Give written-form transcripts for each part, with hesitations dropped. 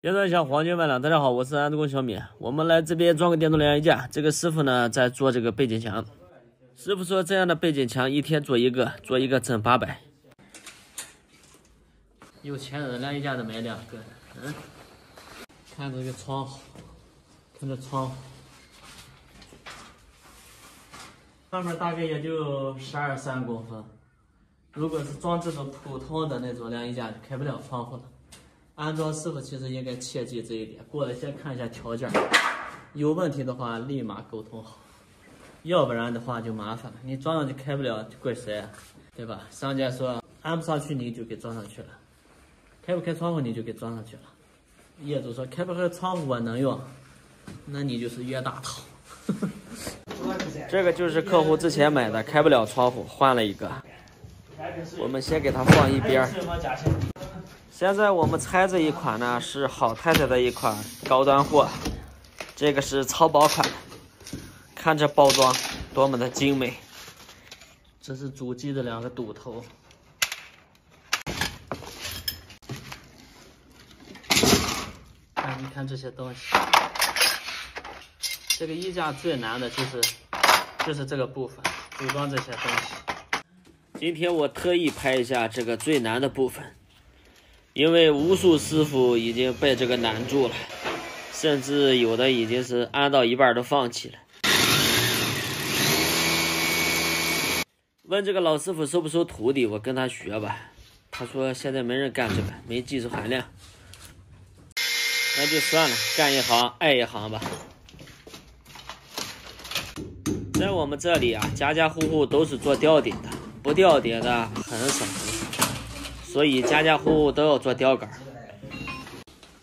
现在向黄金万两，大家好，我是安德工小米。我们来这边装个电动晾衣架。这个师傅呢在做这个背景墙。师傅说这样的背景墙一天做一个挣800。有钱人晾衣架都买2个。看这个窗户，看这窗户，上面大概也就12、13公分。如果是装这种普通的那种晾衣架，就开不了窗户了。安装师傅其实应该切记这一点，过来先看一下条件，有问题的话立马沟通好，要不然的话就麻烦了。你装上去开不了，就怪谁啊？对吧？商家说安不上去你就给装上去了，开不开窗户你就给装上去了。业主说开不开窗户我能用，那你就是冤大头。这个就是客户之前买的，开不了窗户，换了一个。我们先给它放一边。现在我们拆这一款呢是好太太的一款高端货，这个是超薄款，看这包装多么的精美。这是主机的2个堵头，你看这些东西。这个衣架最难的就是这个部分，组装这些东西。今天我特意拍一下这个最难的部分。因为无数师傅已经被这个难住了，甚至有的已经是安到一半都放弃了。问这个老师傅收不收徒弟，我跟他学吧。他说现在没人干这个，没技术含量。那就算了，干一行爱一行吧。在我们这里啊，家家户户都是做吊顶的，不吊顶的很少。所以家家户户都要做吊杆。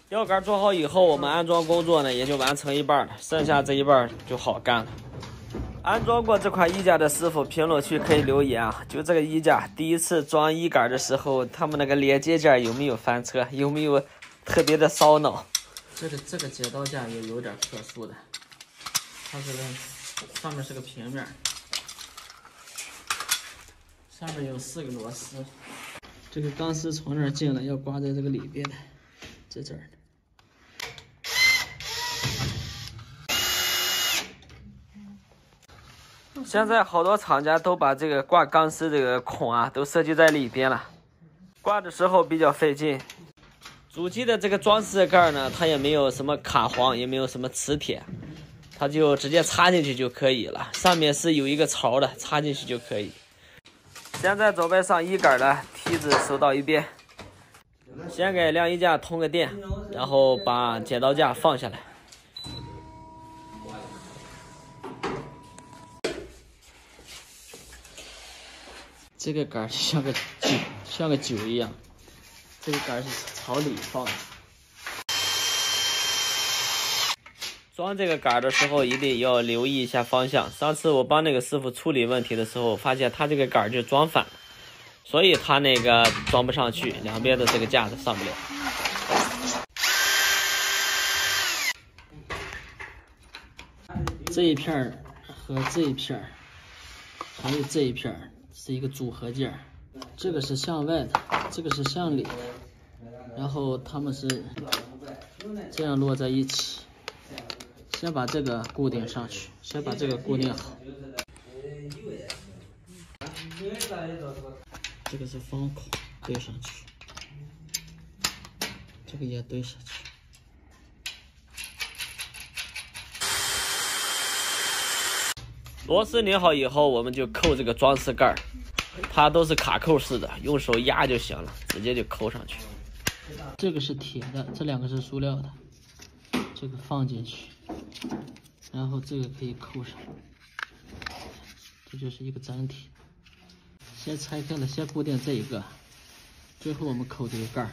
吊杆做好以后，我们安装工作呢也就完成一半了，剩下这一半就好干了。安装过这款衣架的师傅评论区可以留言啊，就这个衣架第一次装衣杆的时候，他们那个连接件有没有翻车，有没有特别的烧脑。这个剪刀架也有点特殊的，它这个上面是个平面，上面有4个螺丝。这个钢丝从那儿进来，要挂在这个里边的，在这儿。现在好多厂家都把这个挂钢丝这个孔啊，都设计在里边了，挂的时候比较费劲。主机的这个装饰盖呢，它也没有什么卡簧，也没有什么磁铁，它就直接插进去就可以了。上面是有一个槽的，插进去就可以。现在准备上衣杆了，梯子收到一边。先给晾衣架通个电，然后把剪刀架放下来。这个杆像个酒一样，这个杆是朝里放的。装这个杆的时候一定要留意一下方向。上次我帮那个师傅处理问题的时候，发现他这个杆就装反了，所以他那个装不上去，两边的这个架子上不了。这一片和这一片还有这一片是一个组合件，这个是向外的，这个是向里的，然后它们是这样摞在一起。先把这个固定上去，先把这个固定好。这个是方口，对上去，这个也对上去。螺丝拧好以后，我们就扣这个装饰盖，它都是卡扣式的，用手压就行了，直接就扣上去。这个是铁的，这2个是塑料的，这个放进去。然后这个可以扣上，这就是一个整体。先拆开了，先固定这一个，最后我们扣这个盖儿。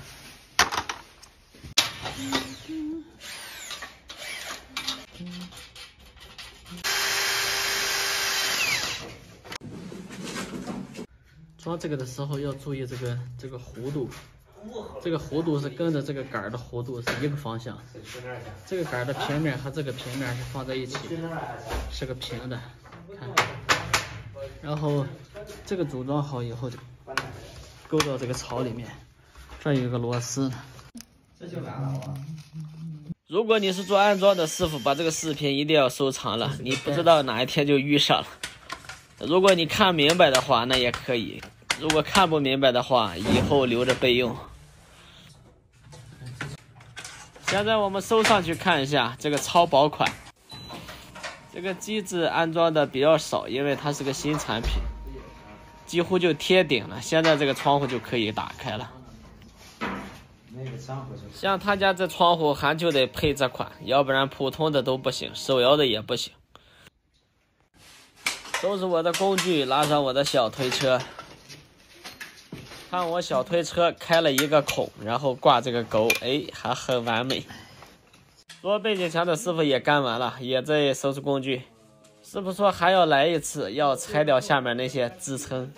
装这个的时候要注意这个弧度。这个弧度是跟着这个杆的弧度是一个方向，这个杆的平面和这个平面是放在一起，是个平的，看。然后这个组装好以后就勾到这个槽里面，这有一个螺丝，这就完了啊。如果你是做安装的师傅，把这个视频一定要收藏了，你不知道哪一天就遇上了。如果你看明白的话，那也可以；如果看不明白的话，以后留着备用。现在我们收上去看一下这个超薄款，这个机子安装的比较少，因为它是个新产品，几乎就贴顶了。现在这个窗户就可以打开了。像他家这窗户还就得配这款，要不然普通的都不行，手摇的也不行。都是我的工具，拉上我的小推车。看我小推车开了一个孔，然后挂这个钩，哎，还很完美。做背景墙的师傅也干完了，也在收拾工具。师傅说还要来一次，要拆掉下面那些支撑。